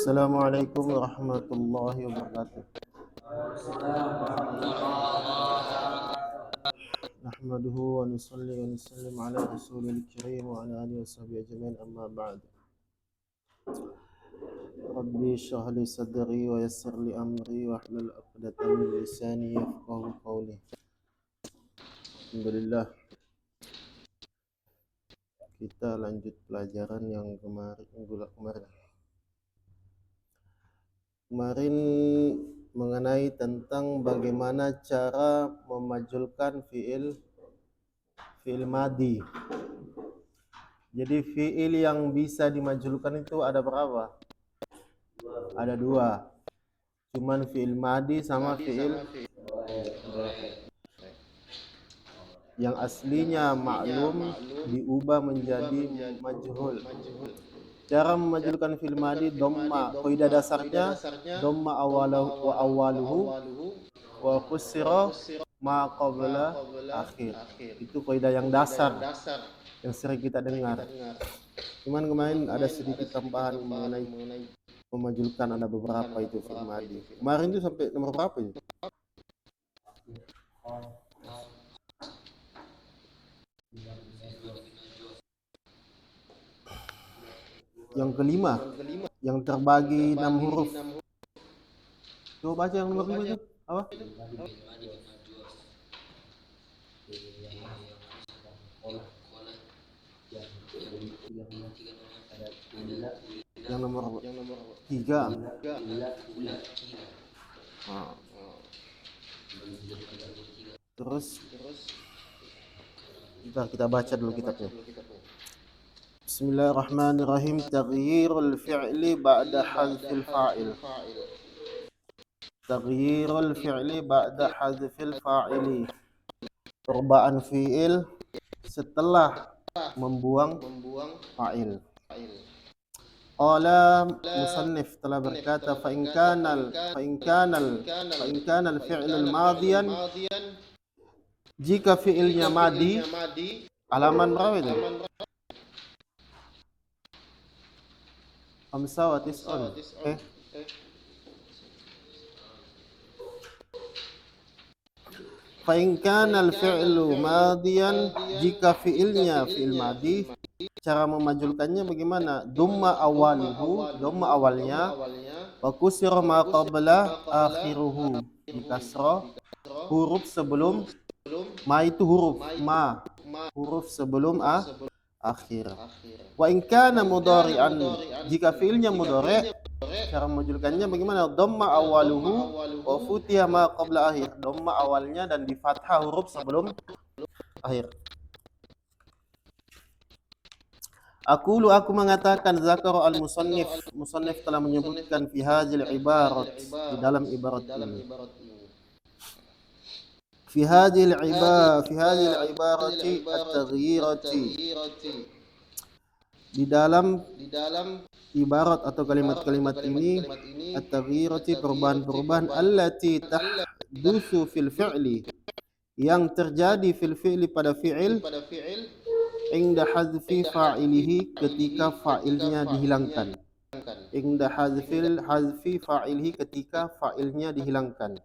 Assalamualaikum warahmatullahi wabarakatuh. Nahmaduhu wa nusalli wa nusallim ala rasulil karim wa ala alihi washabihi ajma'in, amma ba'd. Rabbi shrah li sadri wa yassir li amri wa hlul 'uqdatam min lisani yafqahu qawli. Alhamdulillah, kita lanjut pelajaran yang kemarin. Kemarin mengenai tentang bagaimana cara memajulkan fiil madi. Jadi fiil yang bisa dimajulkan itu ada berapa? Ada dua. Cuman fiil madi sama fiil yang aslinya maklum diubah menjadi majhul. Cara memajulkan fiil madi dhamma. Kaidah dasarnya dhamma awaluhu wa kusira ma qabla akhir. Itu kaidah yang dasar yang sering kita dengar. Cuman kemarin ada sedikit tambahan mengenai memajulkan, ada beberapa itu fiil madi. Kemarin itu sampai nomor berapa itu? Yang kelima, yang terbagi 6 huruf. Coba baca yang nomor 5 itu. Apa? Yang nomor 3. Terus kita baca dulu kitabnya. Bismillahirrahmanirrahim. Taghyirul fi'li ba'da hadzfil fa'il. Taghyirul fi'li ba'da hadzfil fa'ili. Perubahan fi'il setelah membuang fa'il. Qala musannif telah berkata fa in kana al-fi'lul madiyan, jika fi'ilnya madi, halaman berapa itu? Khamsa wa tis'un. Fa in kana al-fi'lu madiyan, jika fi'ilnya fi'il madi, cara memajulkannya bagaimana? Dhamma awaluhu, dhamma awalnya, wa kusira ma qabla akhiruhu, dikasra huruf sebelum ma, itu huruf ma, huruf sebelum akhir. Wa in kana mudhari'an, jika fi'ilnya mudhari', cara memajulkannya bagaimana? Dhamma awaluhu wa futiha ma qabla akhir, dhamma awalnya dan di fathah huruf sebelum akhir. Aku mengatakan, zakara al-musannif telah menyebutkan fi hadzal ibarat, di dalam ibarat ini. Fi hadzal ibarati at-taghyirati, di dalam ibarat atau kalimat-kalimat ini, at-taghyirati, perubahan-perubahan, allati tahdusu fil fi'li, yang terjadi fil fi'li, pada fi'il, inda hadzfi fa'ilihi, ketika fa'ilnya dihilangkan. Inda hadzfi fa'ilihi, ketika fa'ilnya dihilangkan.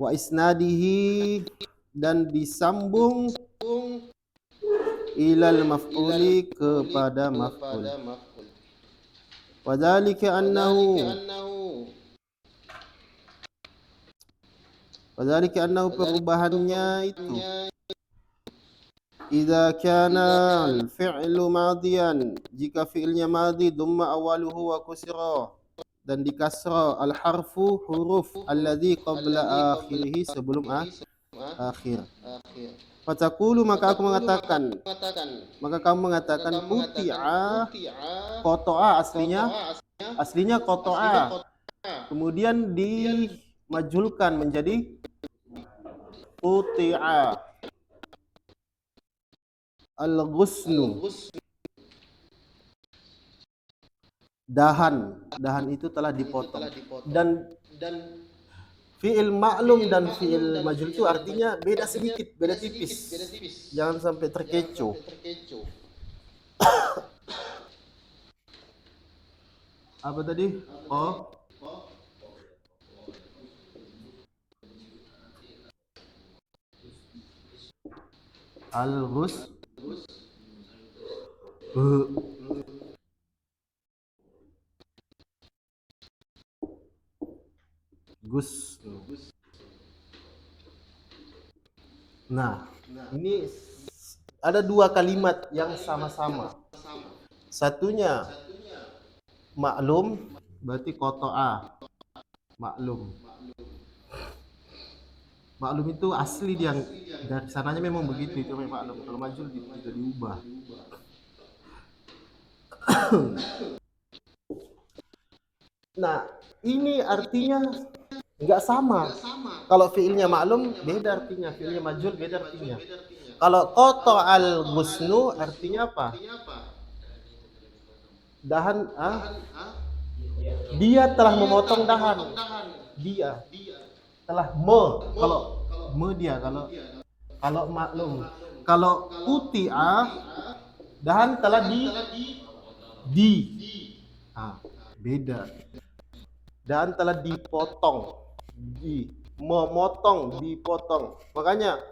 Wa isnadihi, dan disambung ilal maf'uli, kepada maf'ul. Wadzalika annahu perubahannya itu, idza kana al-fi'lu madiyan, jika fi'ilnya madi, dhamma awaluhu wa kusira, dan dikasra al-harfu, huruf, alladzi qabla akhirih, sebelum akhir. Fataqulu, maka kamu mengatakan quti'a, qata'a, aslinya qata'a, kemudian dimajulkan menjadi quti'a. Al-ghusnu, dahan itu telah dipotong. Dan fi'il maklum dan fi'il majhul itu artinya beda sedikit, beda tipis. Jangan sampai terkecoh. Apa tadi? Oh, al-ghus. Gus. Nah, ini ada dua kalimat yang sama-sama. Satunya maklum, berarti kotoa. Maklum. Maklum itu asli yang dari sananya memang begitu, itu memang maklum. Kalau majul tidak diubah. Nah, ini artinya nggak sama. Kalau fiilnya maklum beda artinya, fiilnya majul beda artinya. Kalau koto al gusnu artinya apa? Dahan, dia telah memotong dahan. Dia telah kalau dia kalau maklum. Kalau kuti'ah dahan telah di beda. Dan telah dipotong, memotong, dipotong. Makanya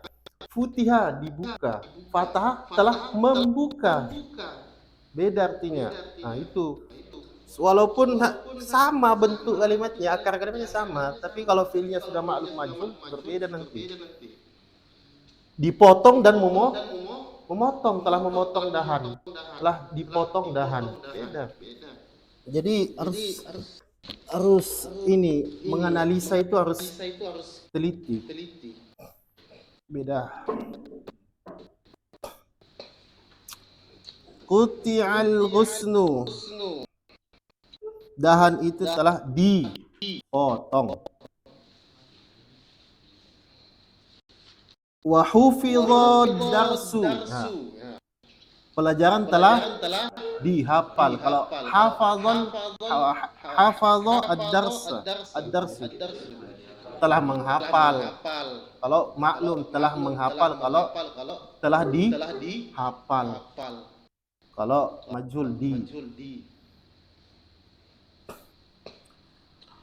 futiha dibuka, fatah telah membuka. Beda artinya. Nah, itu. Walaupun sama bentuk kalimatnya, akar kalimatnya sama, tapi kalau fiilnya sudah maklum majhul berbeda nanti. Dipotong dan memotong, telah memotong dahan, telah dipotong dahan. Beda. Jadi harus ini menganalisa itu harus teliti. Beda. Quti'al ghusnu. Dahan itu telah dipotong. Wa hufidhad darsu. Nah, pelajaran telah dihafal. Kalau hafadha ad-dars telah menghafal. Kalau maklum telah menghafal, kalau telah dihafal. Kalau majhul di.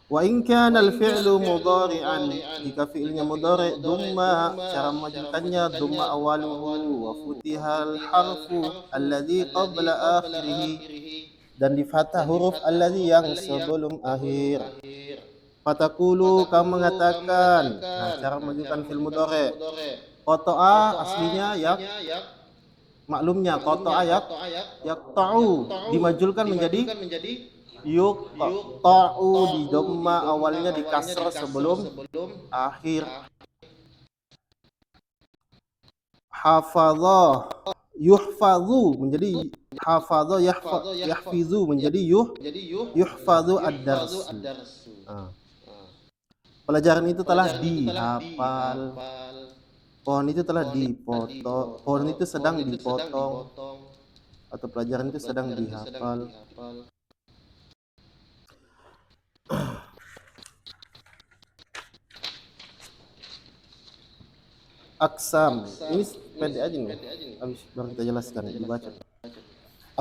Wa in kana al-fi'lu mudhari'an, jika fi'ilnya mudhari' dumma, cara memajulkannya dumma awaluhu wa futihal harfu alladhi qabla akhirih, dan di fathah huruf alladhi yang sebelum akhir. Fatakulu, kamu mengatakan. Nah, cara memajulkan fi'il mudhari'. Qata'a aslinya yak, maklumnya qata'a yaqta'u dimajulkan menjadi yuqta'u, di dhamma awalnya di kasrah sebelum akhir. Hafadha yuhfadhu menjadi hafadha, yahfizu menjadi yuhfadhu ad-dars. Pelajaran itu telah dihafal. Pohon itu telah dipotong. Pohon itu sedang dipotong. Atau pelajaran itu sedang dihafal. Aksam. Ini pendek aja nih. Habis baru kita jelaskan, dibaca.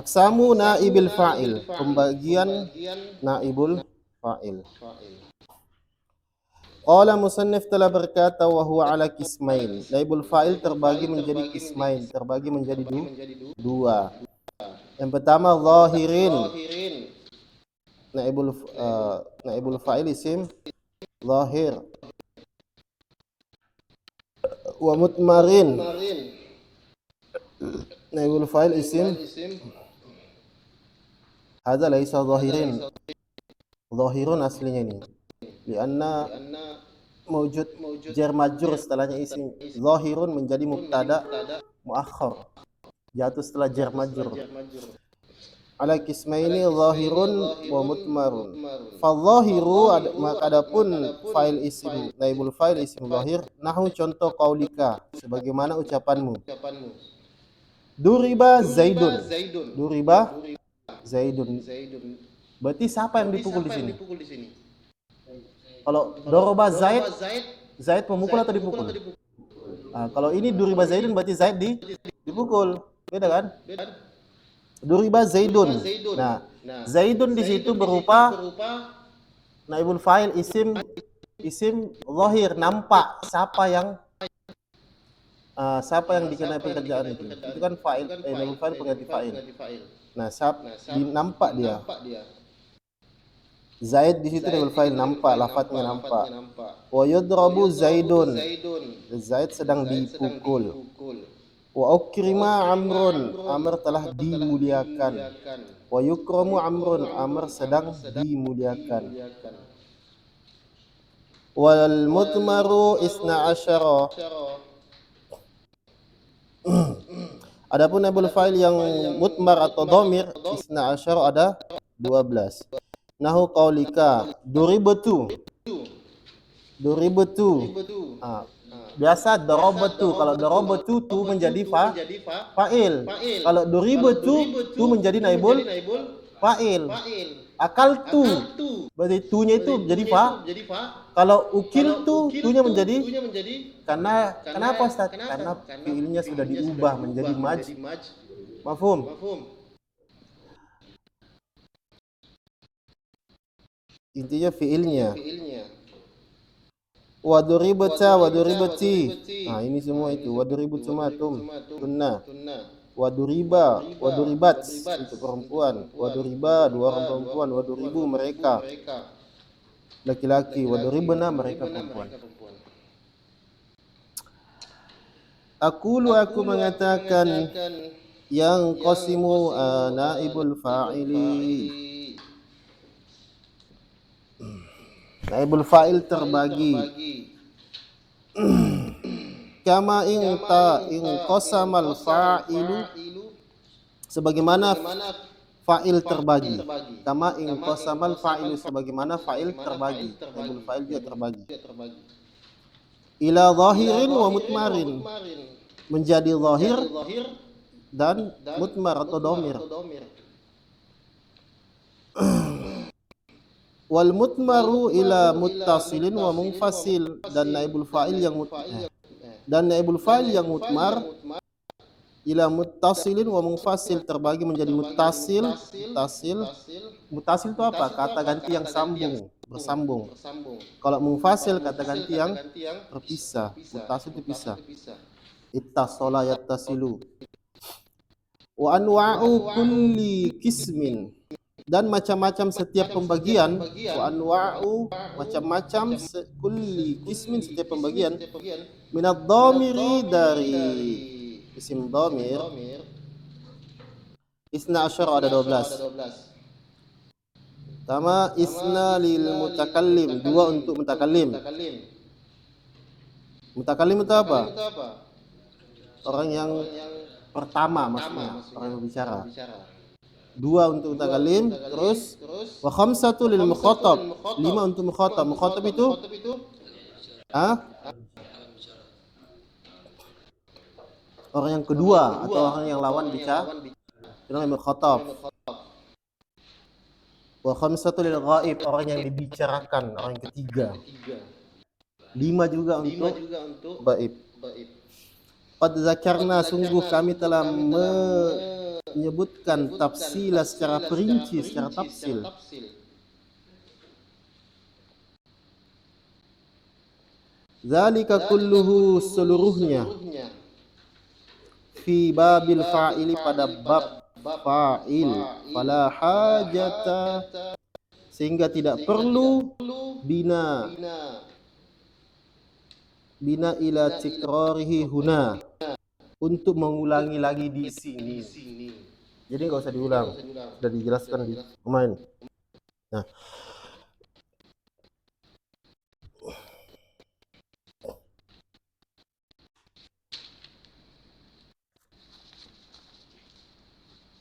Aksamu naibil fa'il. Pembagian naibul fa'il. Qala musannif telah berkata wa huwa ala kismain. Naibul fa'il terbagi menjadi kismain, terbagi menjadi dua. Yang pertama zahirin. Naibul fa'il isim zahir. Wa mutmarin. Naibul fa'il isim hadza laisa zahirin. Zahirun aslinya ini. Lianna mawjud jar majrur setelahnya isim. Zahirun menjadi mubtada muakhar, jatuh setelah jar majrur. Ala kismaini zahirun wa mutmarun. Fadzahiru, maka adapun fa'il isim naibul fa'il isim zahir, nahu contoh qaulika, sebagaimana ucapanmu. Duriba zaidun. Duriba zaidun. Berarti siapa yang dipukul di sini? Kalau doroba Zaid, Zaid memukul atau dipukul? Nah, kalau ini duriba Zaidun berarti Zaid dipukul. Beda kan? Duriba Zaidun. Nah, Zaidun di situ berupa naibul fa'il isim zahir, nampak siapa yang dikenai pekerjaan itu. Itu kan fa'il, naibul fa'il pengganti fa'il. Nah, nampak dia. Zaid di situ naibul fa'il, nampak, lafadznya nampak. Wa yudrabu Zaidun. Zaid sedang dipukul. Wa ukrima Amrun. Amr telah dimuliakan. Wa yukramu Amrun. Amr sedang dimuliakan. Wal mutmaru isna asyara. Adapun naibul fa'il yang mutmar atau dhamir isna asyara ada 12. Nahu qaulika duribatu. Biasa darabatu. Kalau darabatu tu menjadi fa'il. Kalau duribatu tu menjadi naibul fa'il. Akal tu berarti tunya itu jadi kalau ukil tunya menjadi kenapa Ustaz? Karena fiilnya sudah diubah menjadi mafhum. Intinya fiilnya. Waduribata waduribati. Nah, ini semua itu waduributumatum tunna. Waduriba waduribat untuk perempuan. Waduriba dua orang perempuan. Waduribu mereka laki-laki. Waduribna mereka perempuan. Aku mengatakan yang qasimu naibul fa'ili. Naibul fa'il terbagi. Kama in qasamal fa'ilu, sebagaimana fa'il terbagi. Kama in qasamal fa'ilu, sebagaimana fa'il terbagi. Naibul fa'il dia terbagi. Ila zahirin wa mutmarin, menjadi zahir dan mutmar atau dhamir. Wal mutmaru ila muttasilin wa munfasil, dan naibul fa'il yang mutmar ila muttasilin wa munfasil, terbagi menjadi muttasil. Muttasil itu apa? Kata ganti yang bersambung. Kalau munfasil kata ganti yang terpisah. Muttasil itu pisah. Ittasala yattasilu. Wa anwa'u kulli qismin, dan macam-macam setiap pembagian. Wa anwa'u, macam-macam kulli qismin, setiap pembagian. Minad dhamiri, dari isim dhamir. Isna asyara ada 12. Pertama isna lil mutakallim, 2 untuk mutakallim. Mutakallim itu apa? Orang yang pertama, maksudnya orang yang berbicara. 2 untuk mutakallim, terus wa khamsatu lil mukhatab, 5 untuk mukhatab. Mukhatab itu orang yang kedua atau orang yang lawan bicara, itu namanya mukhatab. Wa khamsatu lil ghaib, orang yang dibicarakan, orang yang ketiga. 5 juga untuk ghaib. Qad zakarna, sungguh kami telah menyebutkan tafsila secara perinci, secara tafsil. Zalika kulluhu, seluruhnya. Fi babil fa'ili, pada bab fa'il. Fala hajata, sehingga tidak perlu bina ila tikrarihi huna, untuk mengulangi lagi di sini. Jadi nggak usah diulang, sudah dijelaskan di pemain. Nah,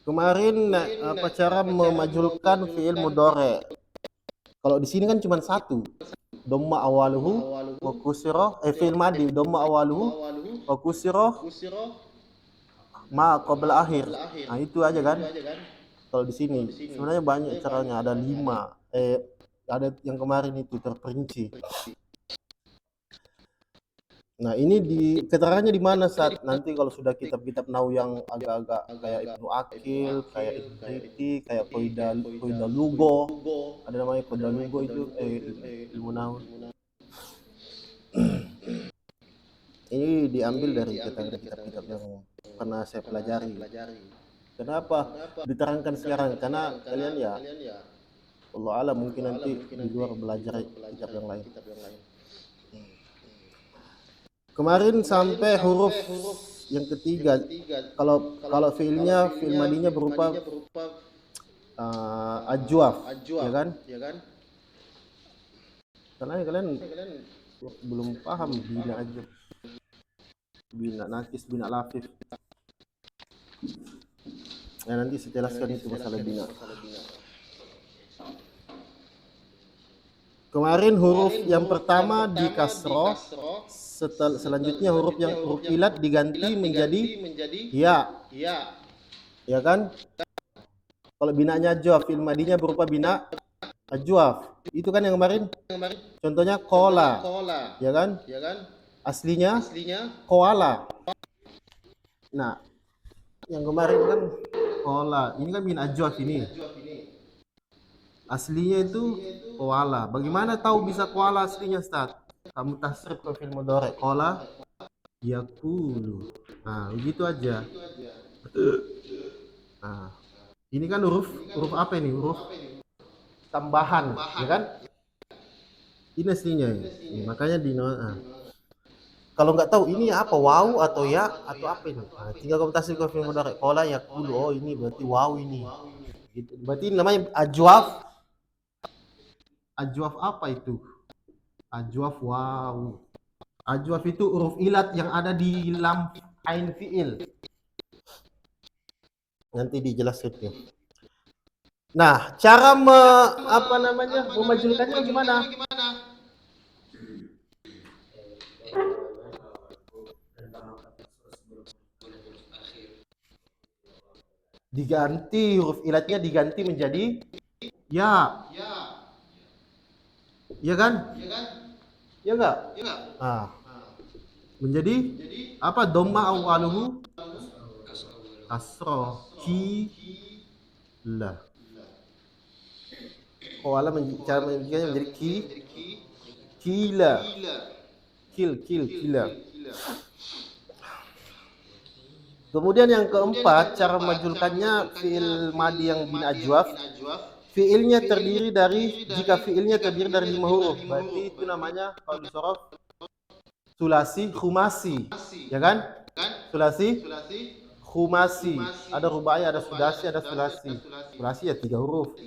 kemarin apa cara memajulkan fi'il mudhari'? Kalau di sini kan cuma satu, dhamma awaluhu wa kusira, fi'il madhi dhamma awaluhu wa kusira ma qabla akhir. Nah, itu aja kan. Kalau di sini sebenarnya banyak caranya, ada 5. Ada yang kemarin itu terperinci. Nah, ini keterangannya di mana saat nanti kalau sudah kitab-kitab nahwu yang agak-agak kayak Ibnu Akil, kayak Ibnu Riti, kayak Koidalugo, ada namanya Koidalugo itu ilmu nahwu. Ini diambil dari keterangan kitab-kitab yang pernah saya pelajari. Kenapa diterangkan sekarang? Karena kalian ya, Allah alam mungkin nanti di luar belajar kitab yang lain. Kemarin sampai huruf yang ketiga. Kalau fiilnya, fiil madinya berupa ajwaf, ya kan? Karena kalian belum paham bina ajwaf, bina nakis, bina lafif. Nah, nanti saya jelaskan itu masalah bina. Kemarin huruf yang pertama di kasroh, selanjutnya huruf ilat diganti menjadi ya, ya kan? Kalau binanya ajwaf, fiil madinya berupa bina ajwaf. Itu kan yang kemarin. Contohnya kola, ya kan? Aslinya koala. Nah, yang kemarin kan koala. Ini kan bina ajwaf ini. Aslinya itu koala. Bagaimana tahu bisa koala aslinya, Ustaz? Kamu tasrif ke fiil mudhari, koala yakulu. Nah, begitu aja. Nah, ini kan huruf apa ini? Huruf tambahan, ya kan? Ini aslinya ini. Makanya di kalau nggak tahu ini apa, waw atau ya atau apa ini? Nah, tinggal kamu tasrif ke fiil mudhari, koala yakulu. Oh, ini berarti waw ini. Gitu. Berarti ini namanya ajwaf. Ajwaf apa itu? Ajwaf waw. Ajwaf itu huruf ilat yang ada di lam ain fiil. Nanti dijelaskan ya. Nah, cara memajulkannya gimana? Diganti, huruf ilatnya diganti menjadi ya. Ya kan? Ya enggak? Ah. Menjadi apa? Dhamma awaluhu kasroh. Lah. Koala cara menjadikannya menjadi kila. Kila. Kemudian yang keempat, cara memajulkannya fiil madi yang bin ajwaf. Fiilnya terdiri dari, jika fiilnya terdiri dari 5 huruf, berarti itu namanya kalau di sorof sulasi khumasi, ya kan? Sulasi khumasi. Ada rubai, ada sudasi, ada sulasi. Sulasi ya 3 huruf.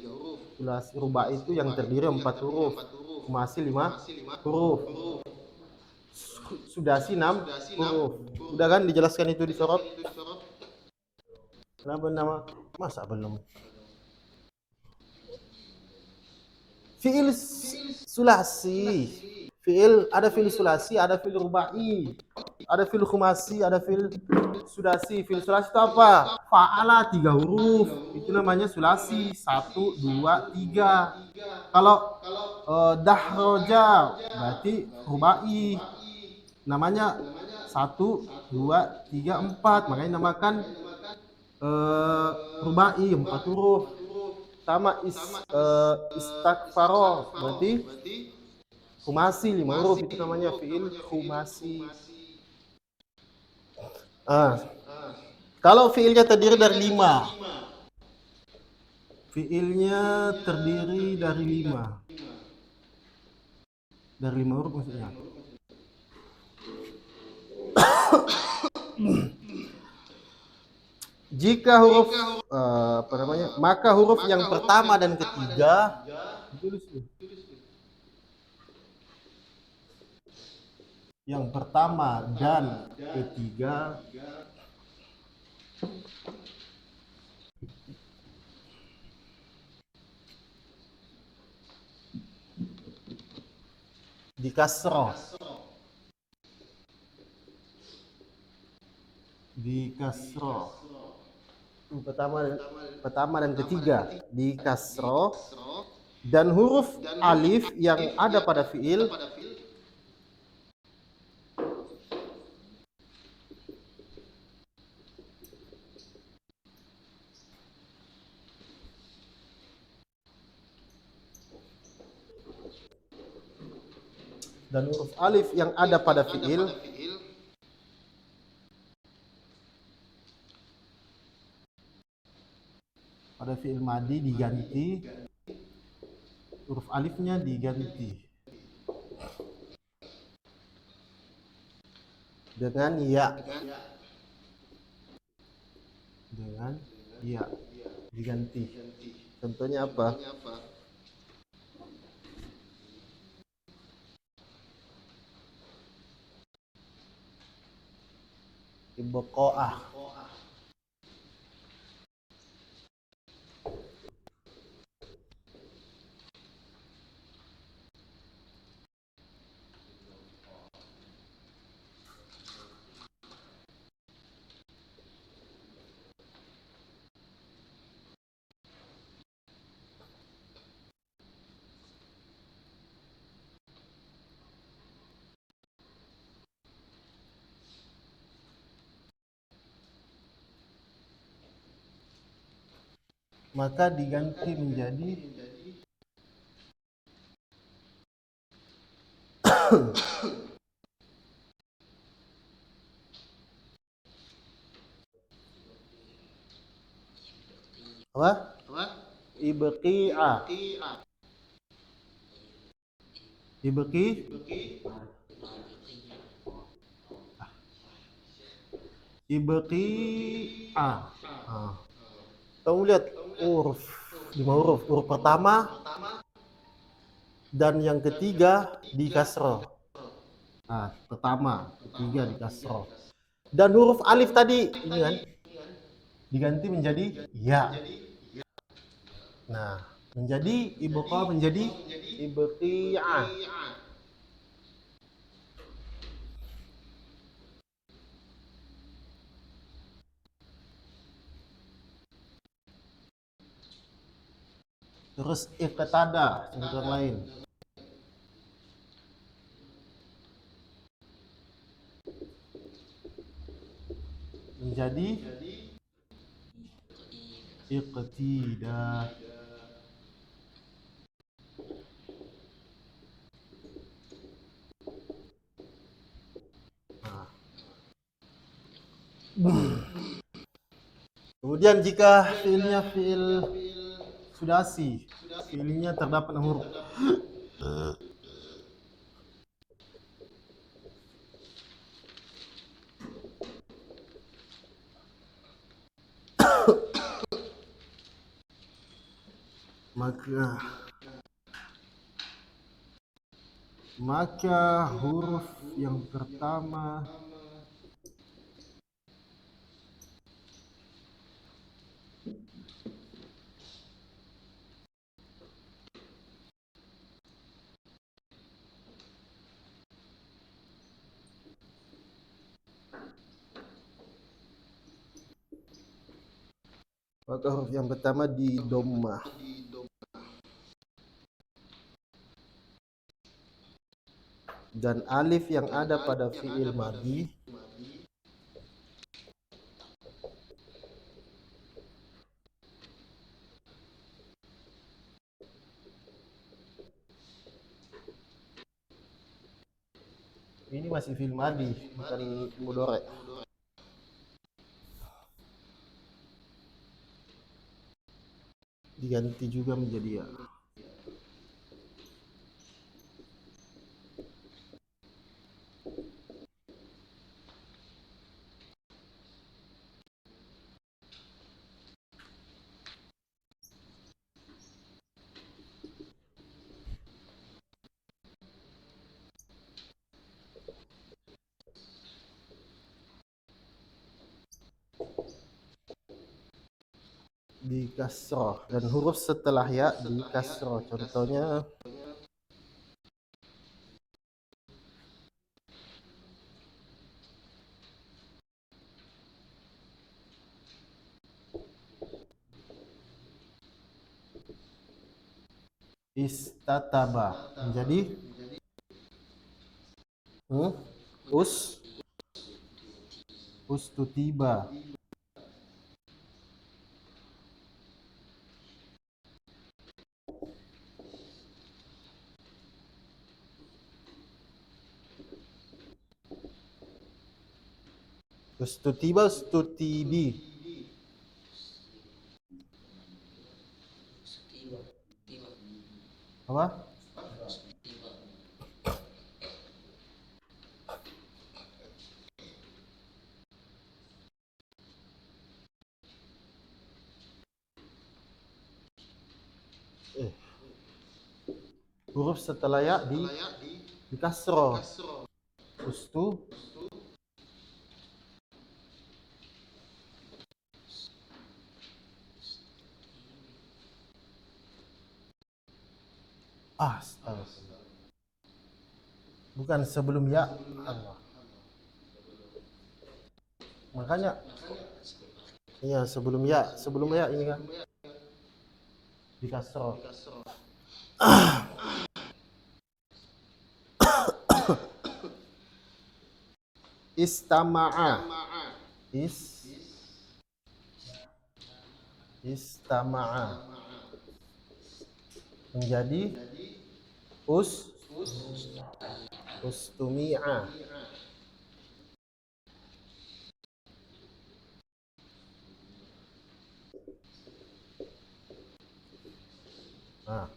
Sulasi rubai itu yang terdiri 4 huruf. Khumasi 5 huruf. Sudasi 6 huruf. Udah kan dijelaskan itu di sorof? Kenapa nama? Masa belum? Fiil sulasi. Ada fiil sulasi, ada fiil rubai, ada fiil khumasi, ada fiil sudasi. Fiil sulasi itu apa? Fa'ala 3 huruf. Itu namanya sulasi. 1, 2, 3. Kalau dahroja berarti rubai. Namanya 1, 2, 3, 4. Makanya namakan rubai 4 huruf. Sama istakfaro berarti khumasi 5 huruf, itu namanya fiil khumasi. Kalau fiilnya terdiri dari 5, fiilnya terdiri dari 5 huruf maksudnya. Jika huruf maka huruf yang pertama dan ketiga ditulis tuh. Yang pertama dan ketiga di kasroh. Pertama dan ketiga di kasroh, dan huruf alif yang ada pada fiil dan huruf alif yang ada pada fiil madi diganti, huruf alifnya diganti dengan ya, diganti. Contohnya apa? Ibqa'ah. Maka diganti menjadi apa? Ibqi'a. Ibqi'a. Nah, kamu lihat huruf 5 huruf. Huruf pertama dan yang ketiga di kasroh. Nah, pertama, ketiga di kasroh. Dan huruf alif tadi ini kan diganti menjadi ya. Nah, menjadi ibqa menjadi ibqi'a. Terus iqtada, contoh yang lain. Menjadi iqtida. Kemudian jika fiilnya fiil sudasi, fiilnya terdapat huruf maka huruf yang pertama di dhamma. Dan alif yang ada pada fiil madhi ini masih fiil madhi, bukan mudhari. Diganti juga menjadi ya. Di kasroh dan huruf setelah ya di kasroh. Contohnya istataba menjadi ustutiba. Ustutiba, ustutibi. Apa? Eh, huruf setelah ya di kasro. Ustu, astagfirullah. Bukan sebelum ya. Allah. Makanya iya sebelum ya ini kan di kasro. Istama'a. Is istama'a menjadi us ustumi'a. Nah,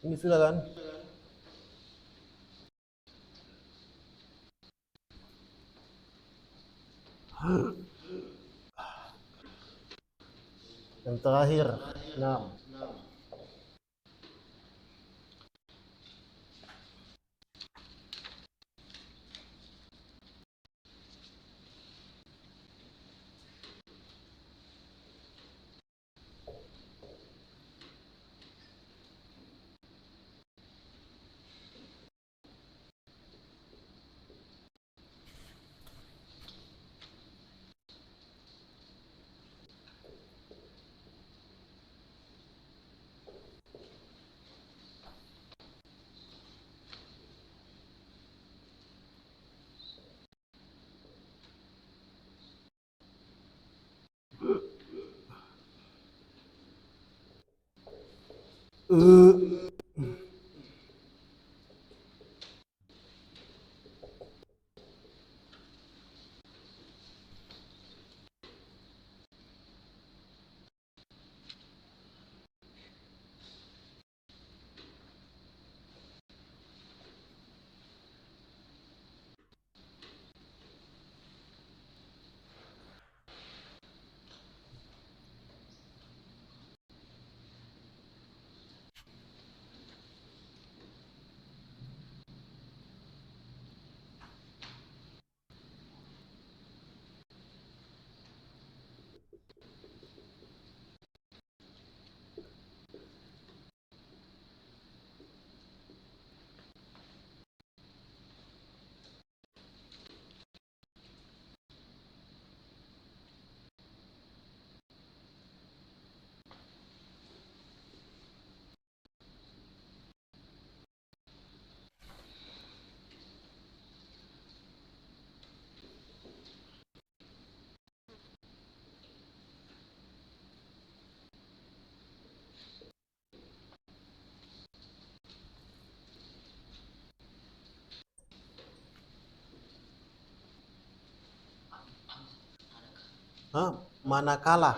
ini sudah kan? Yang terakhir. Nah, manakala.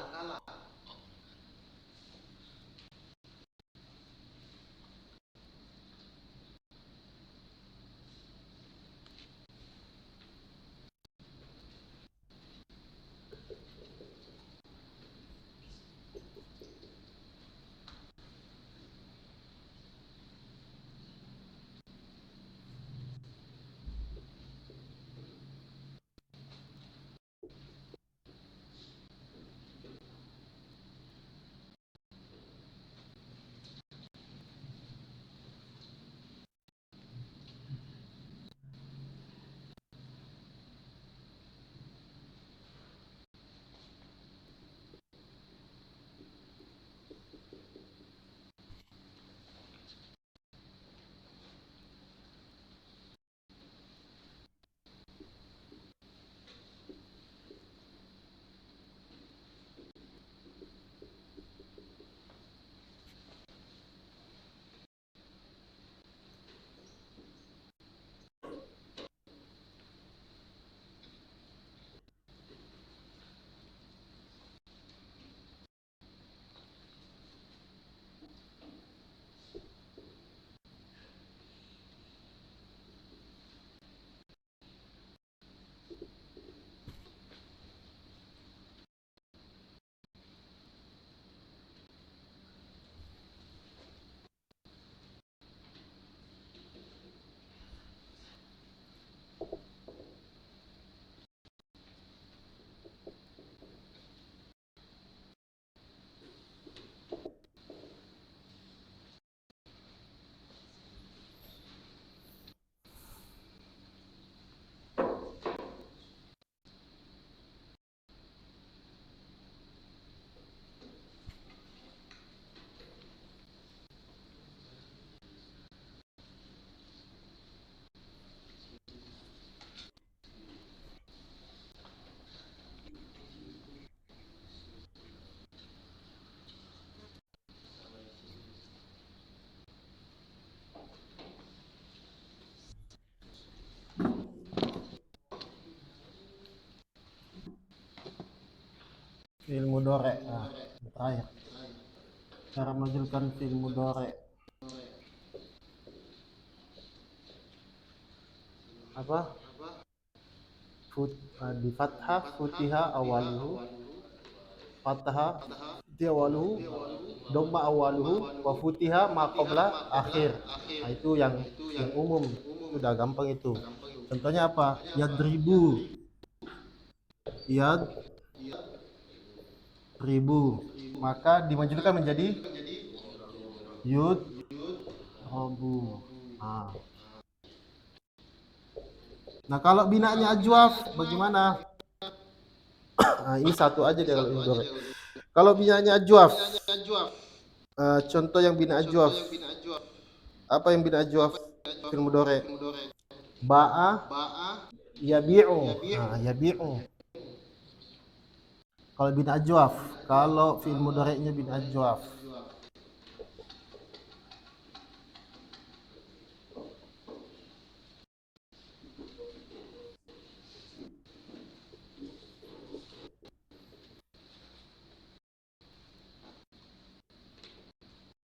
mudhari. Nah, terakhir. Cara majulkan fi'il mudhari. Apa? Di fathah futiha awaluhu, fathah di awaluhu, dhamma awaluhu, wa futiha ma qabla akhir. Nah, itu yang umum. Sudah gampang itu. Contohnya apa? Yadribu. Yadribu. Maka dimajulkan menjadi yud robu. Nah, kalau binaannya ajwaf bagaimana? Nah, ini satu aja deh kalau indore. Kalau binaannya ajwaf, contoh yang bina ajwaf. Apa yang bina ajwaf? Fil mudhari. Ba'a yabi'u. Nah, yabi'u. Kalau bina ajwaf, kalau fil mudhari'nya bina ajwaf.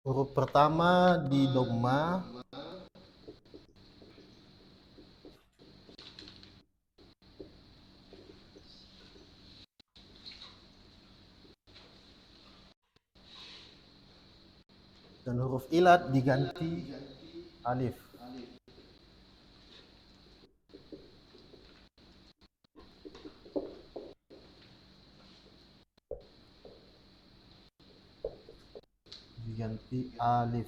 Huruf pertama di dhamma, dan huruf ilat diganti alif. Diganti alif.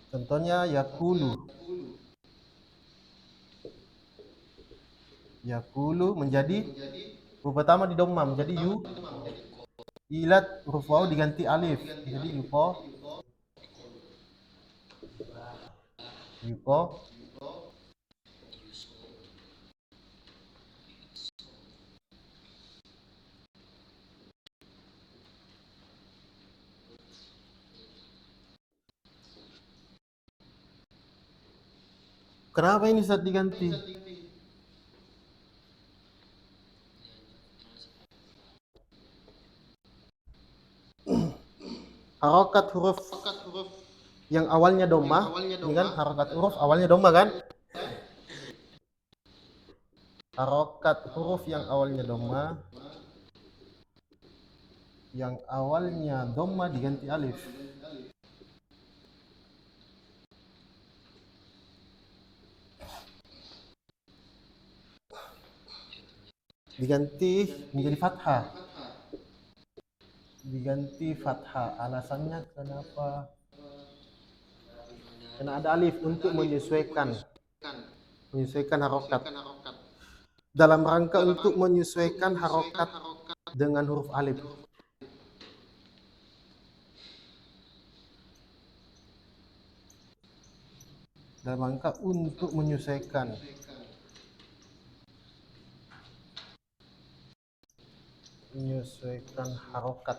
Contohnya yakulu. Yakulu menjadi huruf pertama di dhamma menjadi yu. Ilat huruf waw diganti alif jadi yuko. Kenapa ini saat diganti? Harokat huruf yang awalnya dhamma, ini kan harokat huruf awalnya dhamma kan? Harokat huruf yang awalnya dhamma diganti alif. Diganti menjadi fathah. Diganti fathah. Alasannya kenapa? Karena ada alif untuk menyesuaikan harokat. Dalam rangka untuk menyesuaikan harokat dengan huruf alif. Dalam rangka untuk menyesuaikan harokat.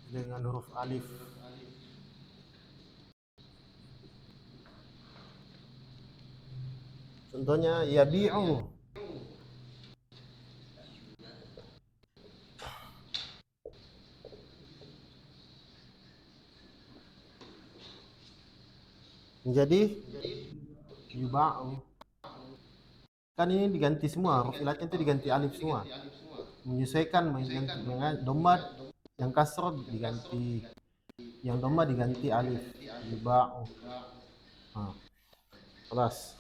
Dengan huruf alif. Contohnya yabi'u. Menjadi yuba'u. Kan ini diganti semua, huruf ilatnya itu diganti alif semua. Menyesuaikan dengan dhamma yang kasroh diganti, yang dhamma diganti alif. Yuba'u. Nah, kelas.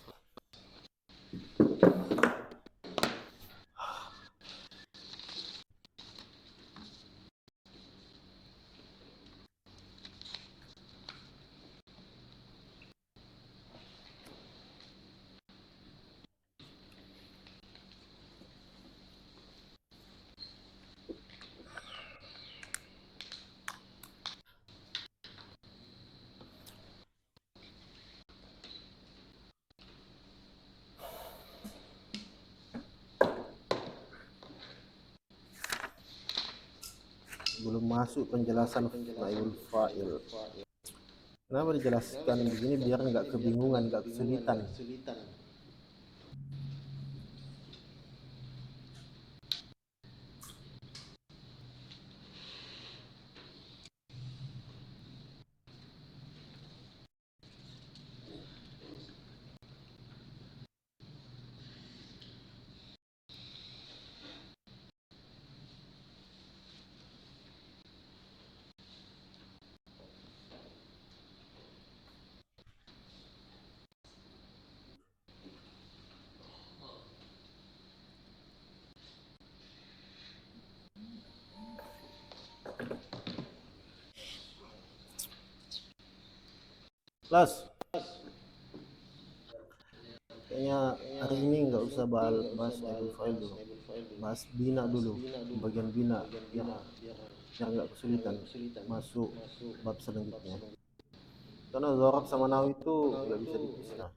Belum masuk penjelasan naibul fa'il. Kenapa dijelaskan begini biar nggak kebingungan, nggak kesulitan. Plus, kayaknya hari ini nggak usah bahas naibul fa'il dulu. Bahas bina dulu, bagian bina, biar nggak kesulitan masuk bab selanjutnya. Karena dzarab sama nahwu itu nggak bisa dipisah.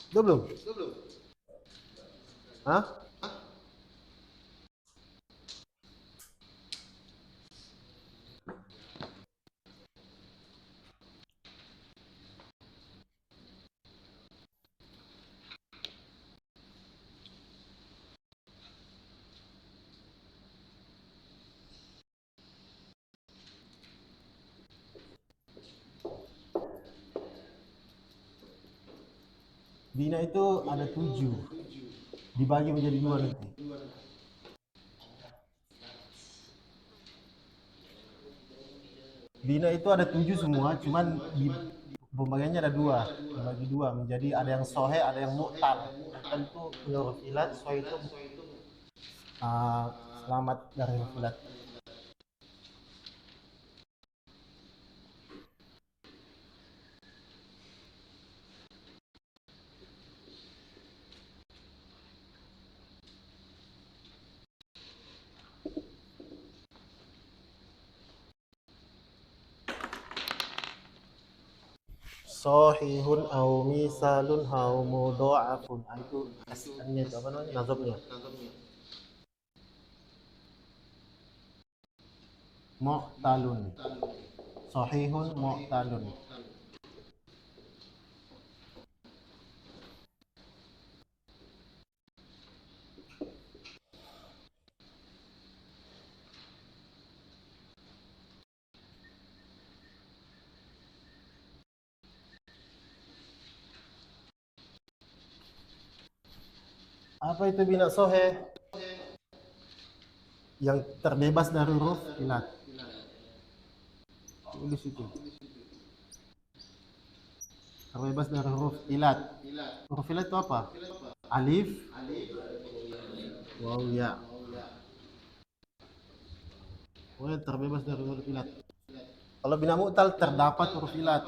Udah belum? Hah? Bina itu ada 7, dibagi menjadi 2 nanti. Bina itu ada 7 semua, cuman di pembagiannya ada 2, dibagi 2 menjadi ada yang sohe, ada yang mu'tal. Mu'tal itu punya huruf ilat, sohe itu selamat dari huruf ilat. Sohihun au misalun au mudha'afun. Itu aslinya itu apa namanya? Nazabnya. Mu'talun. Sohihun mu'talun. Apa itu bina sohe? Yang terbebas dari huruf ilat. Tulis itu. Terbebas dari huruf ilat. Huruf ilat itu apa? Alif, waw, ya. Oh, terbebas dari huruf ilat. Kalau bina mu'tal terdapat huruf ilat.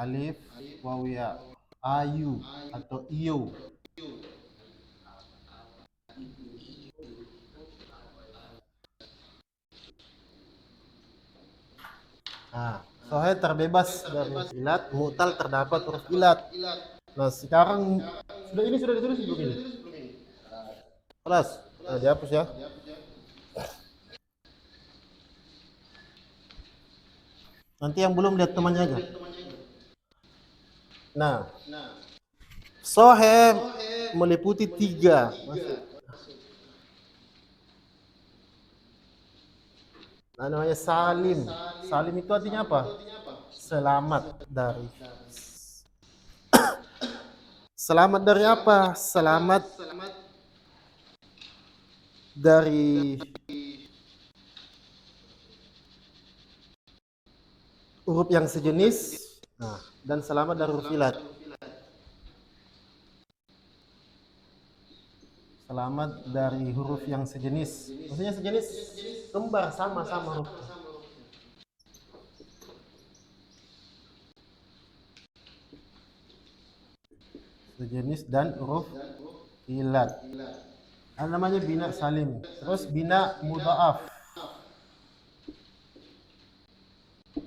Alif, waw, ya. Ayu atau iyo. Nah, sohe terbebas dari huruf ilat, mu'tal terdapat huruf ilat. Nah, sekarang sudah ditulis belum ini? Kelas. Nah, dihapus ya. Nanti yang belum lihat temannya aja. Nah, sohe meliputi tiga. Nah, namanya salim. Salim itu artinya apa? Selamat dari. Selamat dari apa? Selamat dari huruf yang sejenis. Nah, dan selamat dari huruf ilat. Selamat dari huruf yang sejenis. Maksudnya sejenis kembar sama-sama hurufnya. Sejenis dan huruf ilat. Namanya bina salim. Terus bina mudha'af.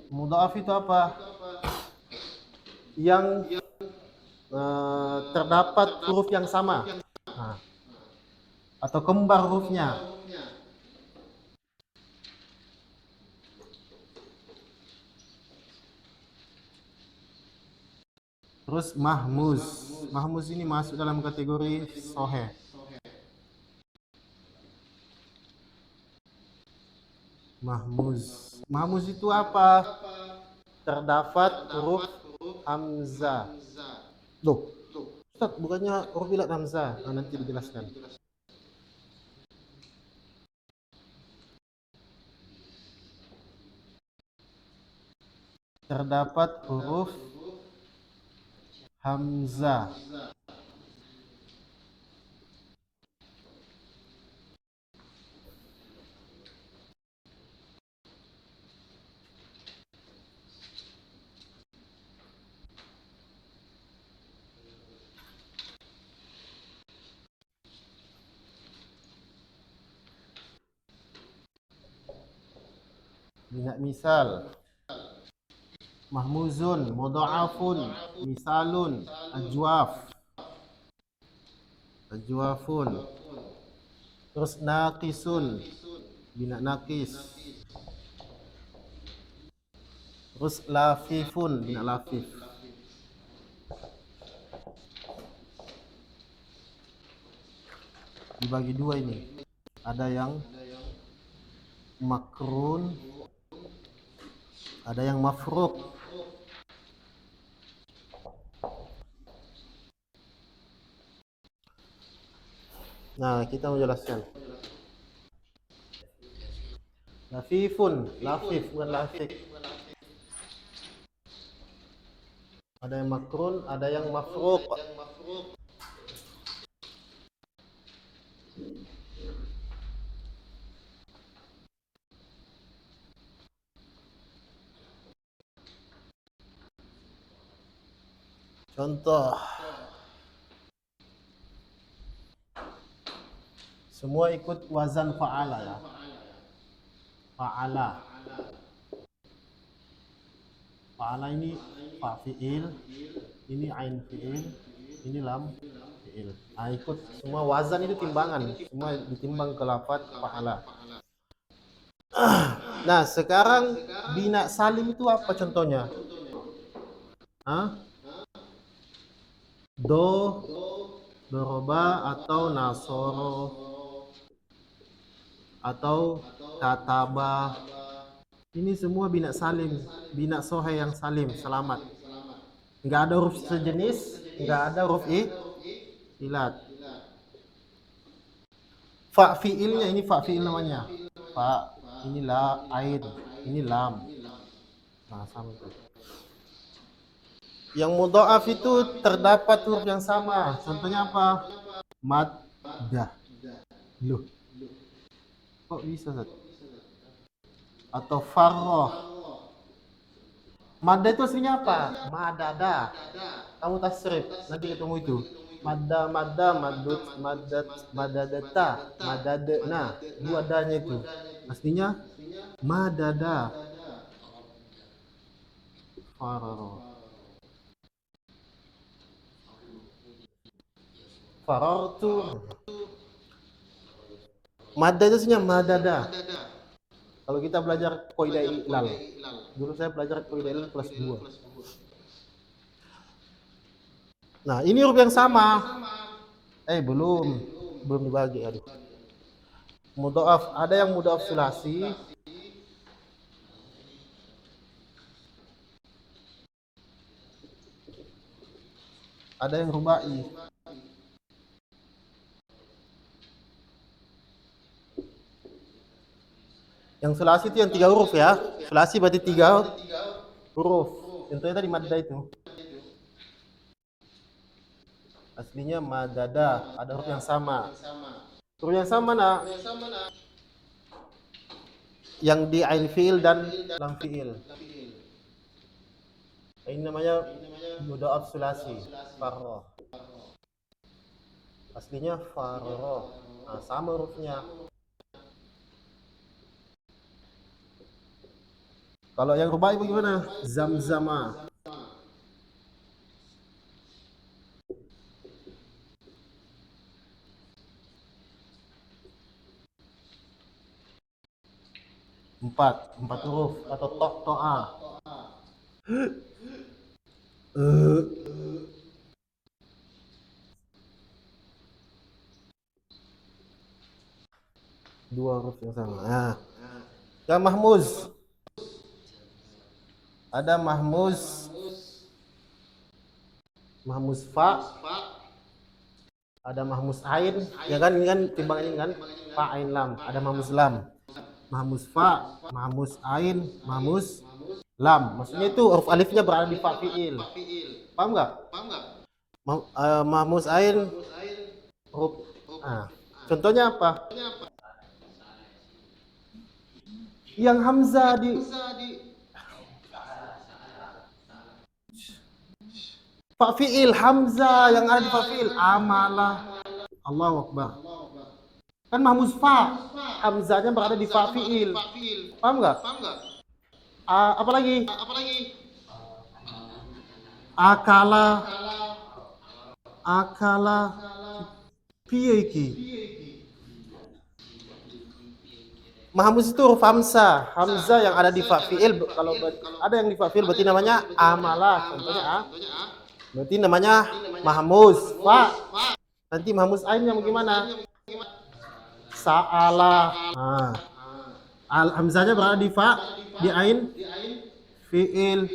Mudha'af itu apa? Yang terdapat huruf yang sama. Nah, atau kembar hurufnya. Terus mahmuz. Mahmuz ini masuk dalam kategori soheh. Mahmuz. Mahmuz itu apa? Terdapat huruf hamzah. Loh, Ustaz, bukannya huruf ilat hamzah? Nah, nanti dijelaskan. Terdapat huruf hamzah. Bina misal. Mahmuzun, mudha'afun, misalun, ajwaf. Ajwafun. Terus naqisun, bina naqis. Terus lafifun, bina lafif. Dibagi dua ini. Ada yang makrun, ada yang mafruq. Nah, kita menjelaskan. Lafifun, lafif bukan lafik. Ada yang makrun, ada yang mafruq. Contoh. Semua ikut wazan fa'ala ya. Fa'ala. Fa'ala ini fa fi'il, ini ain fi'il, ini lam fi'il. Nah, ikut semua wazan itu timbangan, semua ditimbang ke lafaz fa'ala. Nah, sekarang bina salim itu apa contohnya? Hah? Doroba atau nasoro atau kataba. Ini semua bina salim, bina sohe yang salim, selamat. Nggak ada huruf sejenis, nggak ada huruf ilat. Fa fiilnya ini fa fiil namanya. Fa ini la ain, ini lam. Nah, sama itu. Yang mudha'af itu terdapat huruf yang sama. Contohnya apa? Maddah. Loh, kok bisa, Zat? Atau farroh. Madda itu aslinya apa? Madada. Kamu tasrif, nanti ketemu itu. Madda, madda, madut, maddat, madadata, madadna. Dua adanya itu. Aslinya madada. Farroh. Farartu. Madda itu aslinya madada. Kalau kita belajar kaidah ilal. Dulu saya belajar kaidah ilal kelas 2. Nah, ini huruf yang sama. Belum dibagi, aduh. Mudhaaf, ada yang mudhaaf sulasi, ada yang rubai. Yang sulasi itu yang 3 huruf ya. Sulasi berarti 3 huruf. Contohnya tadi madda itu. Aslinya madada, ada huruf yang sama. Huruf yang sama nah, yang di ain fiil dan lam fiil. Ini namanya mudhaaf sulasi, farro. Aslinya farro. Nah, sama hurufnya. Kalau yang rubai bagaimana? Zamzama. Empat huruf atau to'a. Dua huruf yang sama. Nah, yang mahmuz. Ada mahmuz fa, ada mahmuz ain, ya kan, ini kan timbangan ini kan fa ain lam, ada mahmuz lam. Mahmuz fa, mahmuz ain, mahmuz lam. Maksudnya itu huruf alifnya berada di fa fiil. Paham nggak? Mahmuz ain huruf. Contohnya apa? Yang hamzah di fa fiil, hamzah yang ada di fa fiil, amalah. Allahu akbar. Kan mahmuz fa, hamzahnya berada di fa fiil. Paham nggak? Apa lagi? Akala piye iki? Mahmuz itu huruf hamzah, hamzah yang ada di fa fiil. Kalau ada yang di fa fiil berarti namanya amalah. Contohnya berarti namanya mahmuz fa. Nanti mahmuz ainnya bagaimana? Sa'ala. Hamzahnya berada di fa, di ain fiil.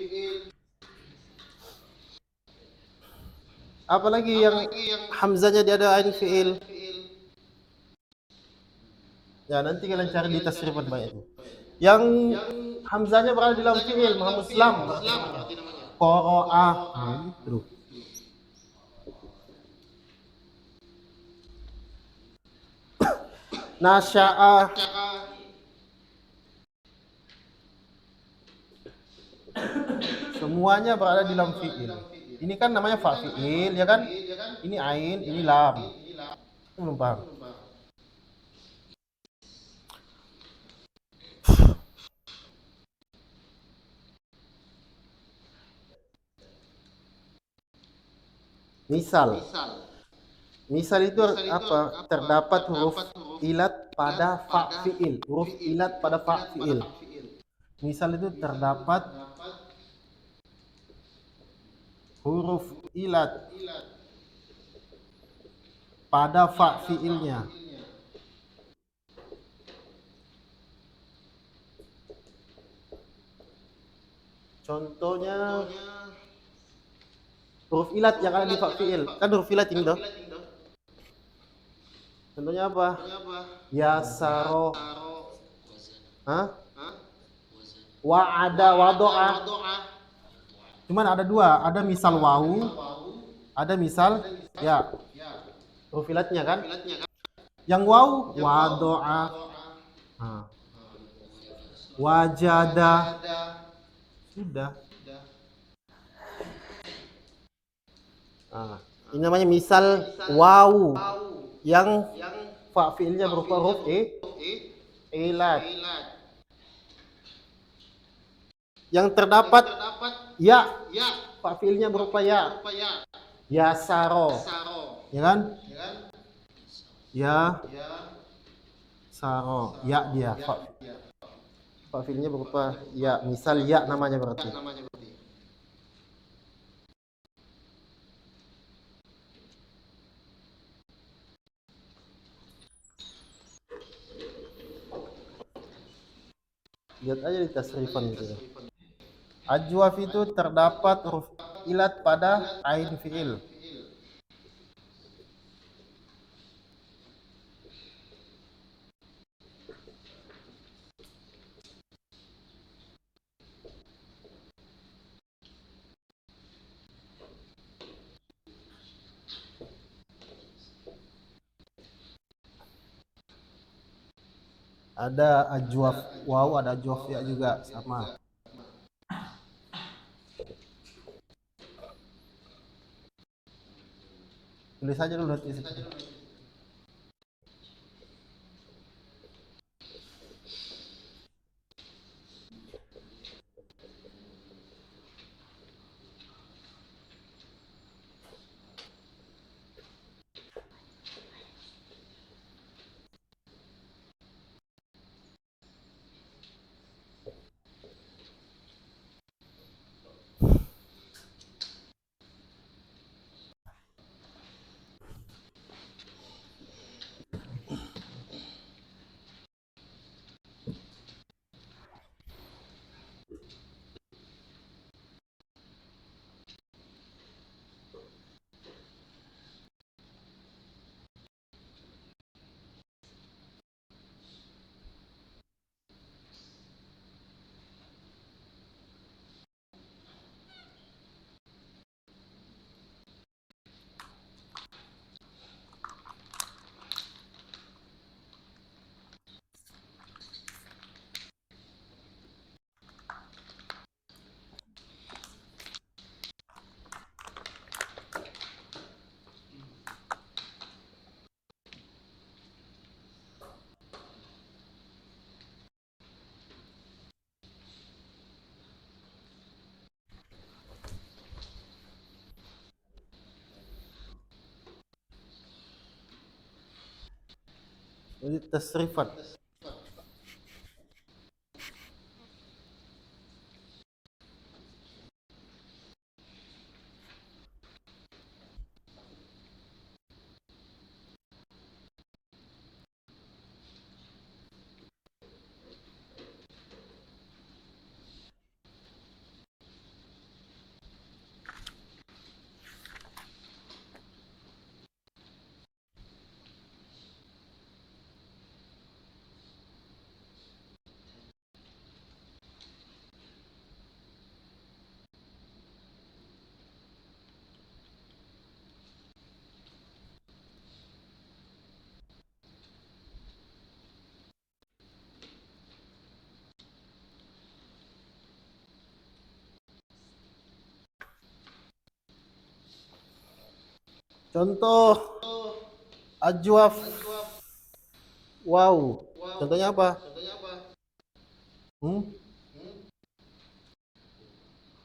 Apalagi yang hamzahnya dia ada ain fiil? Ya, nanti kalian cari di tasrifan baik itu. Yang hamzahnya berada di lam fiil, mahmuz lam. Qara'a. Terus. Nasya'a. Semuanya berada di lam fiil. Ini kan namanya fa fiil, ya kan? Ini ain, ini lam. Belum paham? Misal itu apa? Terdapat huruf ilat pada fa fiil. Huruf ilat pada fa fiil. Misal itu terdapat huruf ilat pada fa fiilnya. Contohnya huruf ilat yang ada di fa fiil. Kan huruf ilat ini toh. Contohnya apa? Yasaro. Wa'ada, wado'a. Cuman ada dua, ada misal wawu, ada misal ya. Huruf ilatnya kan? Yang wawu wado'a, wajada, sudah. Ini namanya misal wawu yang fa fiilnya berupa huruf ilat. Yang terdapat ya, fa fiilnya berupa ya. Yasaro. Ya kan? Ya. Saro. Ya dia. Fa fiilnya berupa ya, misal ya namanya berarti. Lihat aja di tasrifan gitu. Ajwaf itu terdapat huruf ilat pada ain fiil. Ada ajwaf waw, ada ajwaf ya juga sama. Tulis aja dulu di situ. Jadi tasrifan. Contoh ajwaf wow. Contohnya apa? Hmm?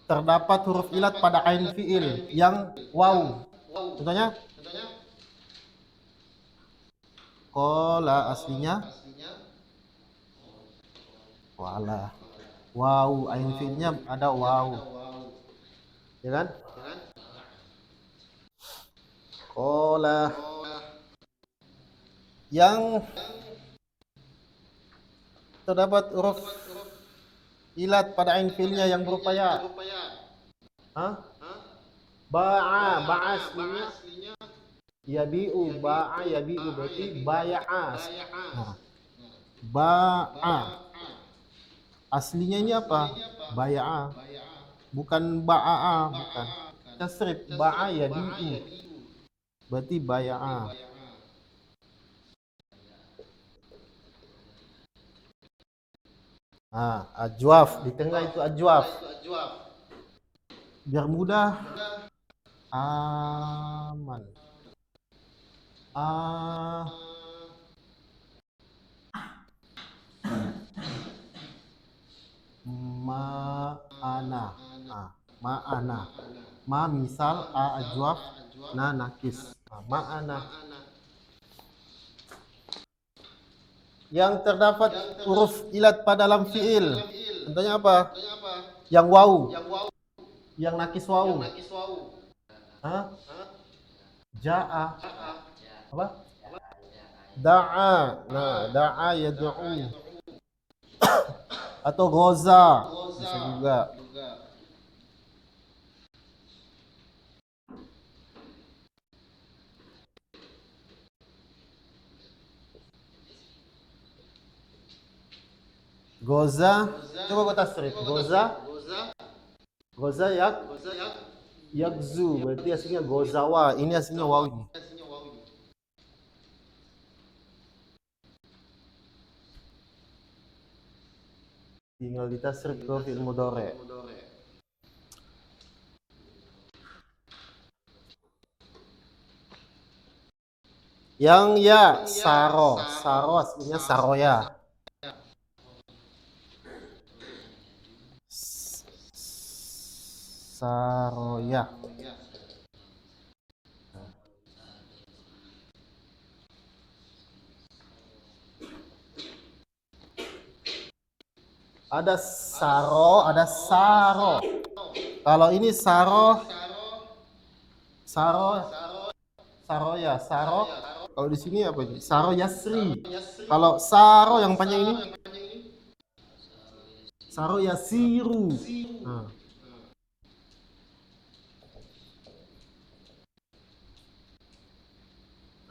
Terdapat huruf ilat pada ain fiil yang wow. Contohnya kola aslinya wala. Wow, ain fiilnya ada wow. Ya kan? Kola yang terdapat huruf ilat pada ain fiilnya yang berupa ya. Hah? Ba'a aslinya yabi'u, ba'a yabi'u berarti baya'a. Nah, ba'a aslinya ini apa? Baya'a, bukan ba'a, bukan. Tasrif ba'a yabi'u berarti baya'a. Nah, ajwaf di tengah itu ajwaf. Biar mudah. Aman. Ah, ma'ana. Ah, ma'ana. Ma misal, a ajwaf, na nakis. Ah, ma'ana. Yang terdapat huruf ilat pada dalam fiil. Contohnya apa? Yang wau. Yang nakis wau. Hah? Ja'a. Apa? Da'a. Nah, da'a yad'u. Atau goza. Bisa juga. Goza. Coba gue tasrif. Goza. Goza yakzu. Berarti aslinya gozawa. Ini aslinya waw ini. Tinggal ditasrif ke fi'il mudhari'. Yang ya saro. Saro aslinya saroya. Saroya. Ada saro, ada saro. Kalau ini saro, saroya, saro. Kalau di sini apa ini? Saro yasri. Kalau saro yang panjang ini, saro yasiru. Nah.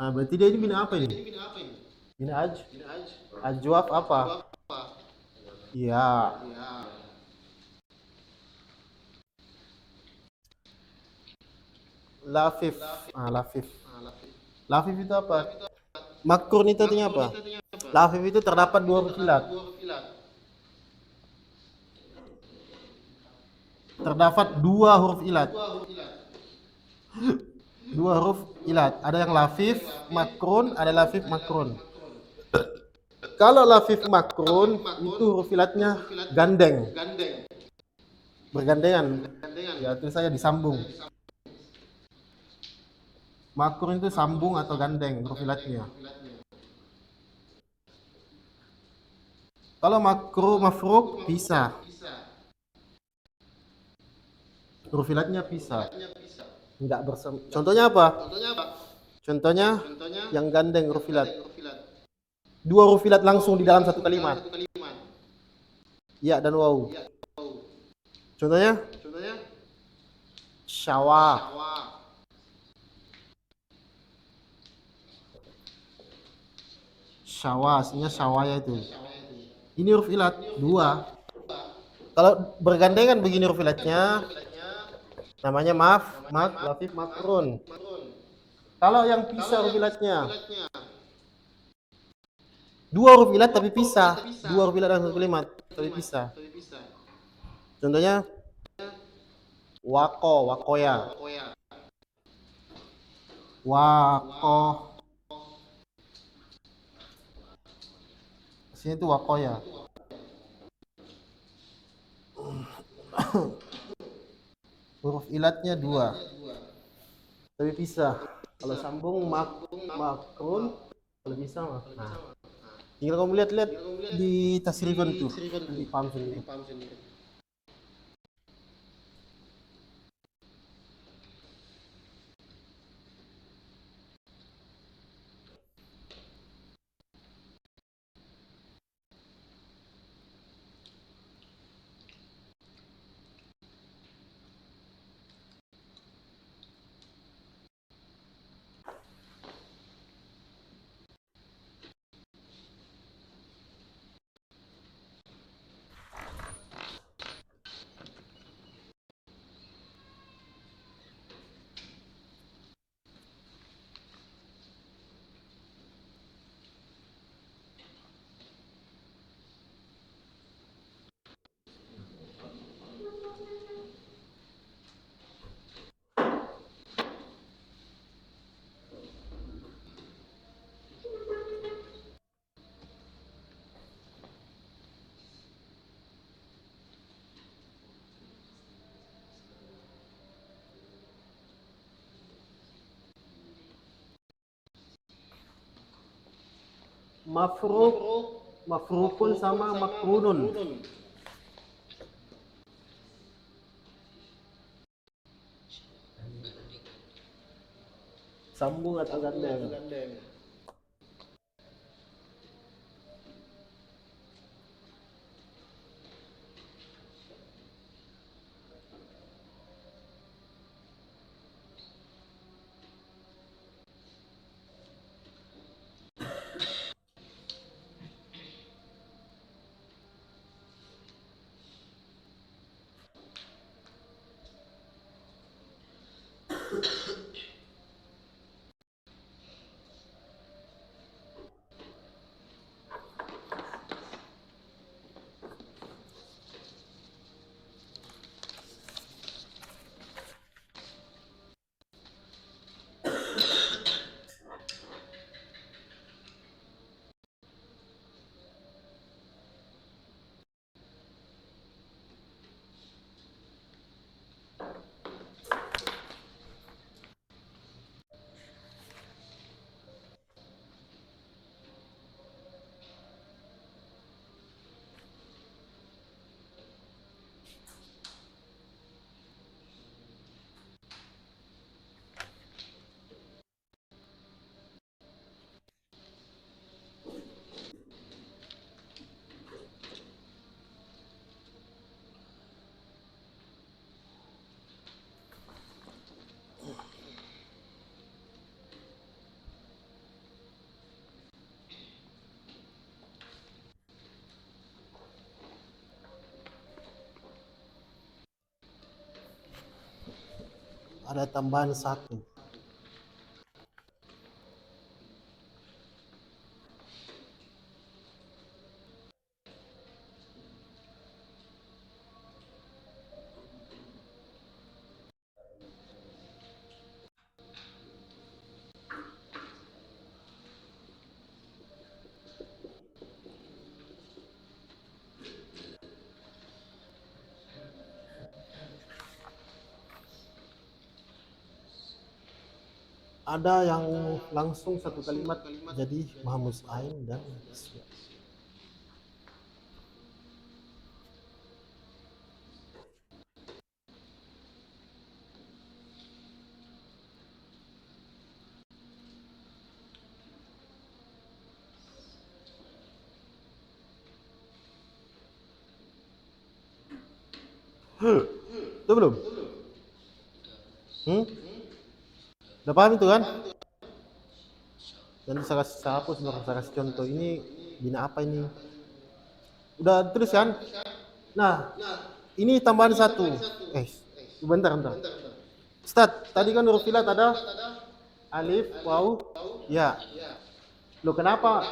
Berarti dia ini bina apa ini? Bina ajwaf apa? Iya. Lafif. Lafif. Lafif itu apa? Makrun itu artinya apa? Lafif itu terdapat dua huruf ilat. Terdapat dua huruf ilat. Dua huruf ilat. Ada yang lafif makrun, ada lafif makrun. Kalau lafif makrun itu huruf ilatnya gandeng. Bergandengan. Ya, itu saya disambung. Makrun itu sambung atau gandeng huruf ilatnya. Kalau makruh mafruk pisah. Huruf ilatnya pisah. Enggak bersama. Contohnya apa? Contohnya yang gandeng huruf ilat. Dua huruf ilat langsung di dalam satu kalimat. Ya dan waw. Contohnya? Syawa. Syawa, aslinya syawaya itu. Ini huruf ilat dua. Kalau bergandengan begini huruf ilatnya, namanya lafif makrun. Kalau yang pisah huruf ilatnya, dua huruf ilat tapi pisah. Dua huruf ilat dalam satu kalimat tapi pisah. Contohnya wakoya. Sini itu wakoya. Huruf ilatnya dua tapi pisah. Kalau sambung makrun, kalau pisah mah. Nah, tinggal kamu lihat di tasrifan tuh, nanti paham sendiri. Mafruk, mafrukun sama makrunun. Sambung atau gandeng? Ada tambahan satu. Ada yang langsung satu kalimat jadi Mahmuz Ain dan Isya. Itu belum? Udah paham itu kan? Dan saya hapus, saya kasih contoh. Ini bina apa ini? Udah terus kan? Nah, ini tambahan satu. Bentar. Ustaz, tadi kan huruf ilat ada alif, waw, ya. Loh kenapa?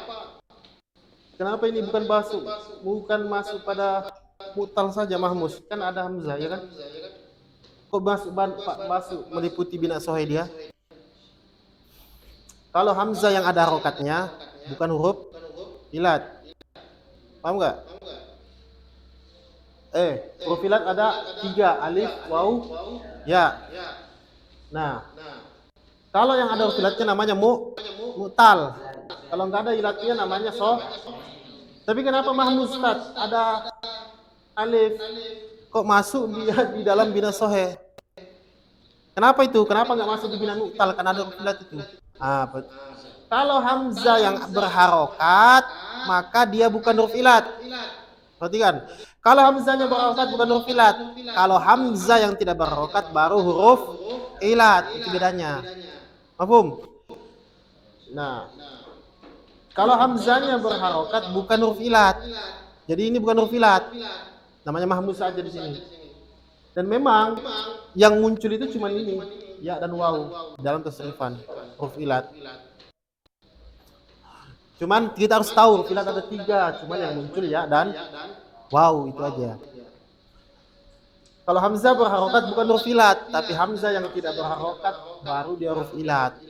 Kenapa ini bukan masuk pada mutal saja Mahmus? Kan ada hamzah ya kan? Kok masuk meliputi bina sohe dia? Kalau hamzah yang ada harokatnya bukan huruf ilat. Paham nggak? Huruf ilat ada 3, alif, waw, ya. Nah, kalau yang ada huruf ilatnya namanya mu'tal. Kalau nggak ada ilatnya namanya Tapi kenapa Mahmuz Ustaz? Ada alif kok masuk di dalam bina sohe? Kenapa itu? Kenapa nggak masuk di bina mu'tal? Karena ada huruf ilat itu. Kalau hamzah yang berharokat, maka dia bukan huruf ilat. Perhatikan. Kalau hamzahnya berharokat bukan huruf ilat. Kalau hamzah yang tidak berharokat baru huruf ilat. Itu bedanya. Paham? Nah, kalau hamzahnya berharokat bukan huruf ilat. Jadi ini bukan huruf ilat. Namanya Mahmuz saja di sini. Dan memang yang muncul itu cuma ini, ya dan waw dalam tasrifan huruf ilat. Cuman kita harus tahu huruf ilat ada 3, cuman yang muncul ya dan waw itu aja. Kalau hamzah berharokat bukan huruf ilat, tapi hamzah yang tidak berharokat baru dia huruf ilat.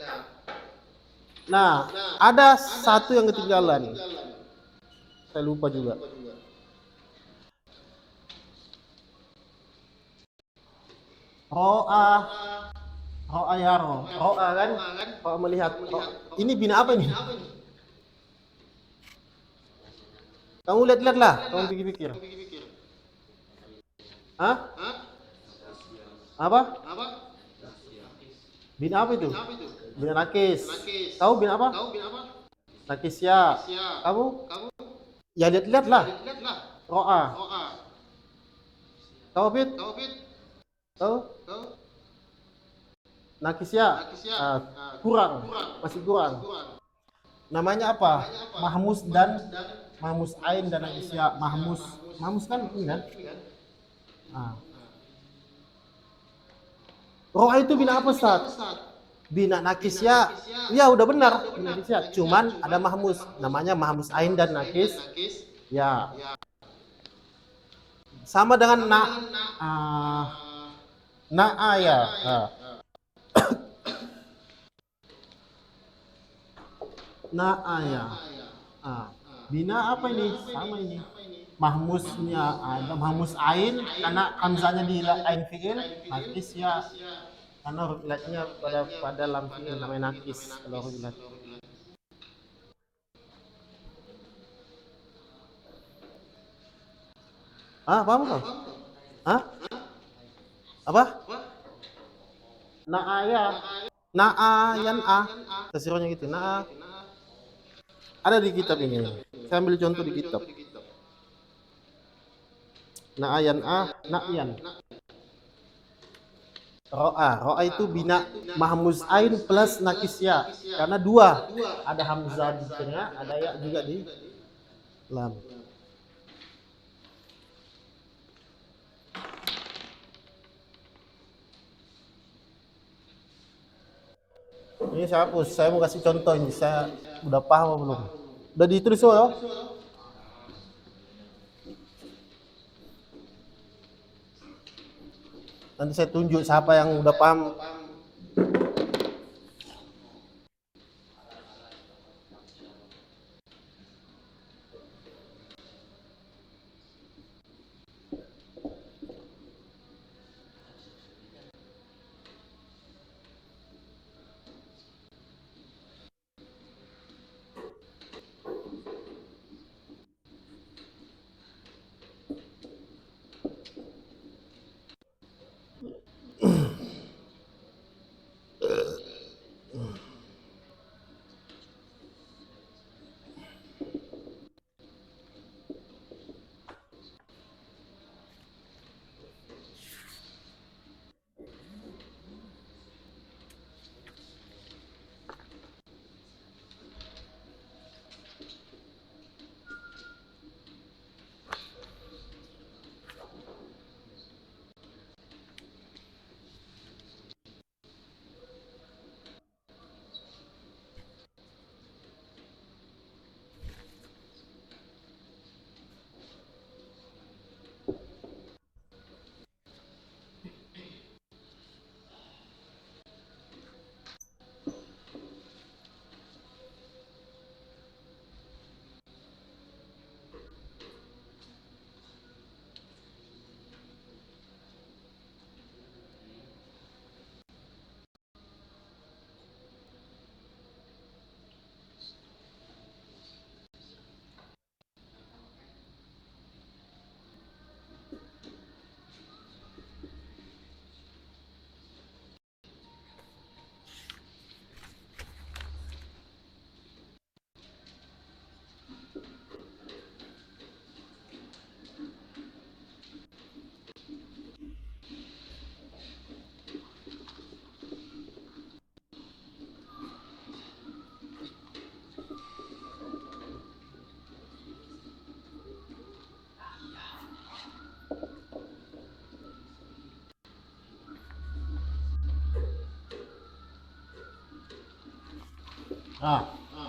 Nah, ada satu yang ketinggalan. Saya lupa juga. Ro'a yaro. Ro'a kan? Ro'a melihat. Ini bina apa ini? Kamu lihat-lihat lah, kamu pikir-pikir. Hah? Apa? Bin apa itu? Bin Nakis. Tahu bin apa? Nakis ya. Kamu? Ya lihat-lihat lah. Ro'a. Tahu Fit? Tahu? Nakis ya. Kurang. Masih kurang. Namanya apa? Mahmus Ain dan Nakis ya. Mahmus kan ini kan? Nah. Ro'a itu bina apa, Ustaz? Bina Nakis ya. Ya udah benar, bina Nakis ya. Cuman ada Mahmus, namanya Mahmus Ain dan Nakis. Ya. Sama dengan na'a ya. Na'a ya. Bina apa ini? Sama ini. Mahmusnya ada Mahmus Ain karena hamzanya di ain fiil, Nakis ya. Karena huruf ilatnya pada lam fiil namanya nakis kalau huruf ilat. Paham kau? Apa? Naaya. Naayan Tafsirnya gitu. Ada di kitab ini. Saya ambil contoh di kitab. Naayan na'yan. Ro'a itu bina mahmuz ain plus nakisya. Karena dua. Ada hamzah di tengah, ada ya juga di lam. Ini saya hapus, saya mau kasih contoh ini. Saya udah paham atau belum? Udah ditulis semua, nanti saya tunjuk siapa yang udah paham.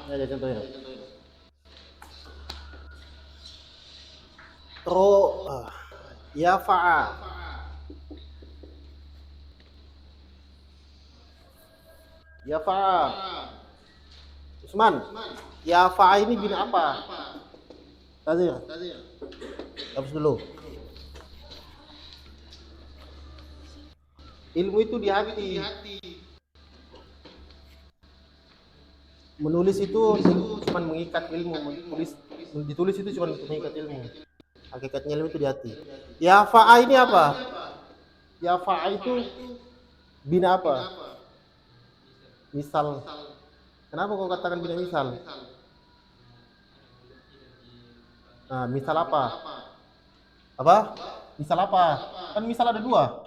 Ini ada contohnya. Yafa'a. Yafa'a. Usman. Yafa'a ini bina apa? Tazir. Hapus dulu. Ilmu itu di hati. Menulis itu cuma mengikat ilmu, menulis ditulis itu cuma untuk mengikat ilmu. Hakikatnya ilmu itu di hati. Ya fa'a ini apa? Ya fa'a itu bina apa? Misal. Kenapa kau katakan bina misal? Nah, misal apa? Apa? Misal apa? Kan misal ada dua.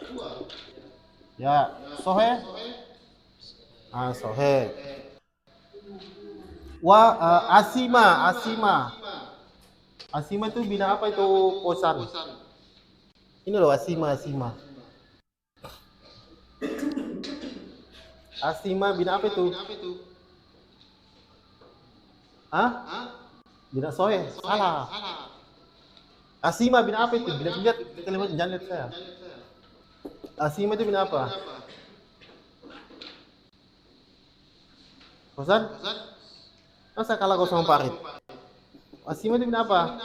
Ya, sohe. Ah, sohe. Asima, asima. Asima itu bina apa itu kosan? Ini loh asima, asima. Asima bina apa itu? Hah? Bina sohe? Salah. Asima bina apa itu? Lihat kalimat, jangan lihat saya. Asima itu bina apa? Kosan? Masa kalah kau sama Farid? Asima itu bina apa?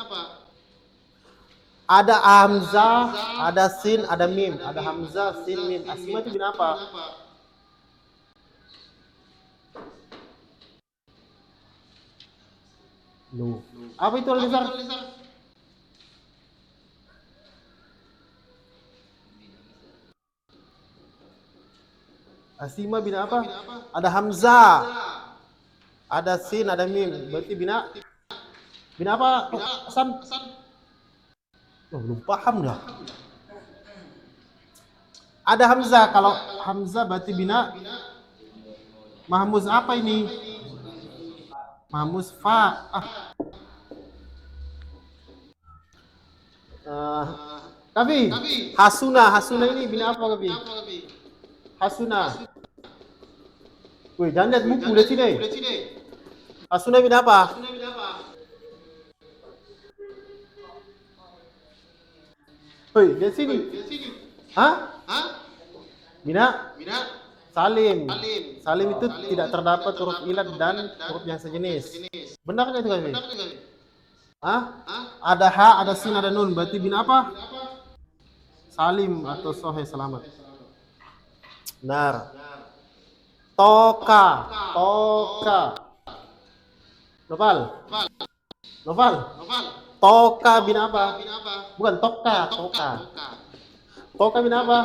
Ada hamzah, ada sin, ada mim. Ada hamzah, sin, mim. Asima itu bina apa? Loh. Apa itu al-besar? Asima bina apa? Ada hamzah, ada sin, ada mim. Berarti bina apa? Hasan? Oh, belum paham dah. Ada hamzah. Kalau hamzah berarti bina mahmuz apa ini? Mahmuz fa. Kavi, hasuna ini bina apa Kavi? Hasuna. Wih, jangan lihat buku, lihat sini. Hasuna bina apa? Wih, lihat sini. Hah? Bina? Salim. Salim itu tidak terdapat huruf ilat dan huruf yang sejenis. Benar nggak itu Kavi? Hah? Ada ha, ada sin, ada nun. Berarti bina apa? Salim atau sohe, selamat. Benar. Toka. Noval. Toka bina apa? Bukan toka. Toka bina apa?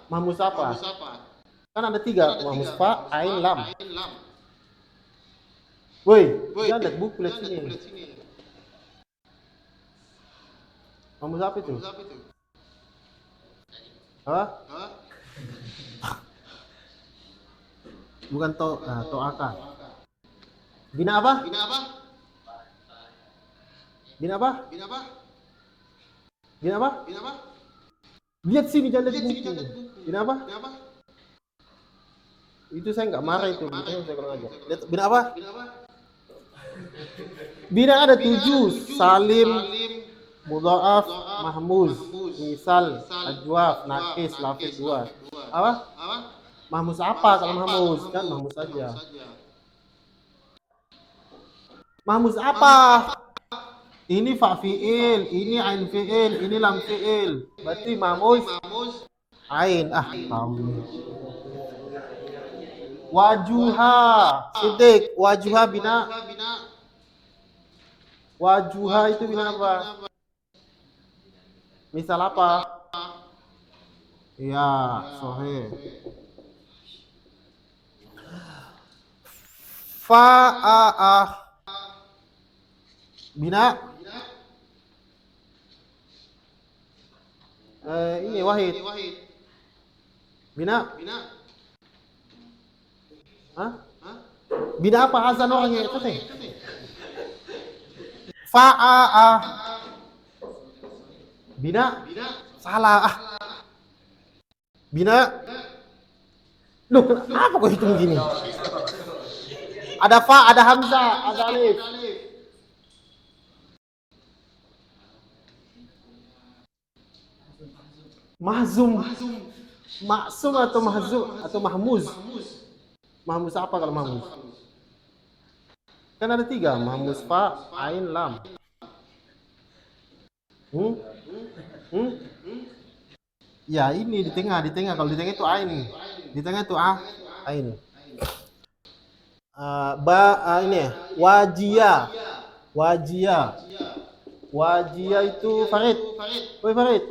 Mahmuz apa? Kan ada tiga. Mahmuz fa, ain, lam. Woi, jangan lihat buku, lihat sini. Mahmuz apa itu? Hah? Bukan to'aka. Bina apa? Lihat sini, jangan lihat buku. Bina apa? Itu saya nggak marah itu. Saya kurang aja. Lihat bina apa? Bina ada 7. Salim, mudha'af, mahmuz, misal, ajwaf, nakis, lafidh 2. Apa? Mahmuz apa kalau mahmuz? Kan mahmuz saja. Mahmuz apa? Ini fa fi'il, ini ain fi'il, ini lam fi'il. Berarti mahmuz ain. Tahu. Wajuha, Sidik, wajuha bina. Wajuha itu bina apa? Misal apa? Ya, sahih. Fa'a'ah bina ini wahid. Bina bina apa? Azan orangnya itu teh. Fa'a'ah bina salah. Bina. Loh, kenapa kok hitung gini? Ada fa, ada hamzah, ada alif. Mahzum. Maksum atau mahzum atau mahmuz? Mahmuz apa kalau mahmuz? Kan ada 3, mahmuz fa, ain, lam. Ya ini di tengah. Kalau di tengah itu ain. Di tengah itu ain. Ini ya. Wajia. Wajia. Wajia itu Farid. Woi Farid.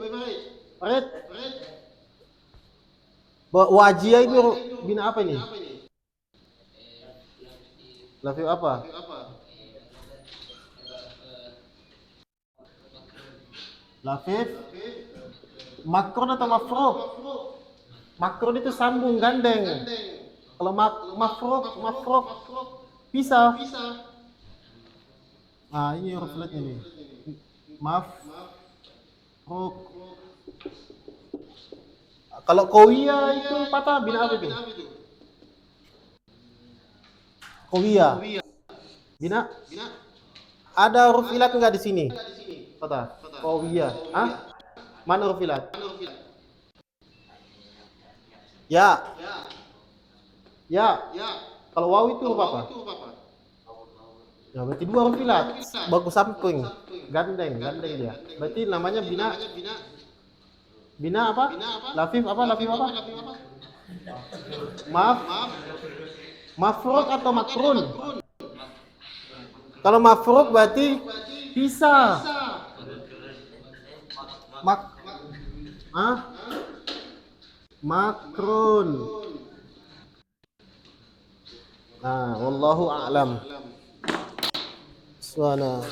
Farid. Wajia itu bina apa ini? Lafif apa? Lafif makron atau mafrok? Makron itu sambung gandeng. Kalau mafrok pisah. Ah, ini huruf latnya nih. Mafrok. Kalau kowia itu patah bina apa itu? Kowia. Bina? Ada huruf ilat enggak di sini? Patah. Kowia. Hah? Mana huruf ilat? Ya. Ya. Kalau waw itu huruf apa? Ya, berarti dua huruf ilat. Bagus samping. Gandeng dia. Berarti namanya bina. Bina apa? Lafif apa? Mafruk atau makrun? Kalau mafruk berarti pisah. Makrun. Nah, wallahu a'lam. Subhanallah.